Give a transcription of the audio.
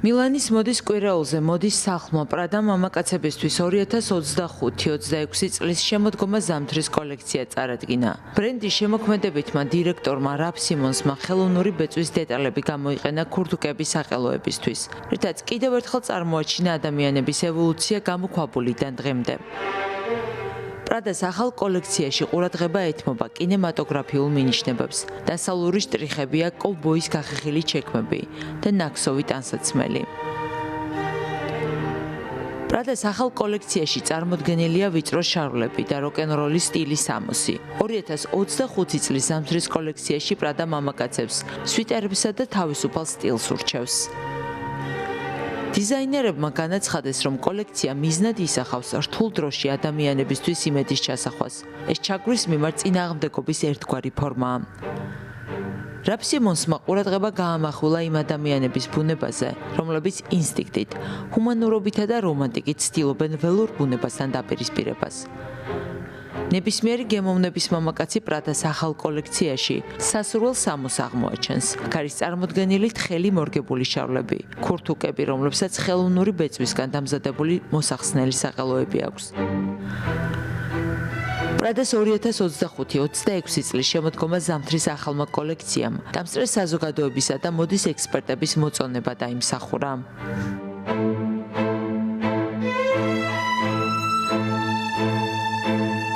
მილანის მოდის კვირაულზე მოდის სახლმა პრადა მამაკაცებისთვის 2025-26 წლის შემოდგომა ზამთრის კოლექცია წარადგინა. ბრენდის შემოქმედებითმა დირექტორმა რაფ სიმონსმა ხელოვნური ბეწვის დეტალები გამოიყენა ქურთუკების საყელოებისთვის, რითაც კიდევ ერთხელ წარმოაჩინა ადამიანების ევოლუცია გამოქვაბულიდან დღემდე. პრადას ახალ კოლექციაში ყურადღება ეთმობა კინემატოგრაფიულ მინიშნებებს. დასავლური შტრიხებია კოვბოის გახეხილი ჩექმები და ნაქსოვი ტანსაცმელი. პრადას ახალ კოლექციაში წარმოდგენილია ვიწრო შარვლები და როკ-ენ-როლის სტილის სამოსი. 2025 წლის ზამთრის კოლექციაში პრადა მამაკაცებს სვიტერებსა და თავისუფალ სტილს ურჩევს. დიზაინერებმა განაცხადეს, რომ კოლექცია მიზნად ისახავს რთულ დროში ადამიანებისთვის იმედის ჩასახვას. ეს ჩაგვრის მიმართ წინააღმდეგობის ერთგვარი ფორმაა. რაფ სიმონსმა ყურადღება გაამახვილა იმ ადამიანების ბუნებაზე, რომლებიც ინსტინქტით, ჰუმანურობითა და რომანტიკით ცდილობენ ველურ ბუნებასთან დაპირისპირებას. ნებისმიერი გემოვნების მამაკაცი პრადას ახალ კოლექციაში სასურველ სამოს აღმოაჩენს. არის წარმოდგენილი თხელი მორგებული შარვლები, ქურთუკები, რომლებსაც ხელოვნური ბეწვისგან დამზადებული მოსახსნელი საყელოები აქვს. პრადას 2025-26 წლის შემოდგომა ზამთრის ახალმა კოლექციამ დამსწრე საზოგადოებისა და მოდის ექსპერტების მოწონება დაიმსახურა.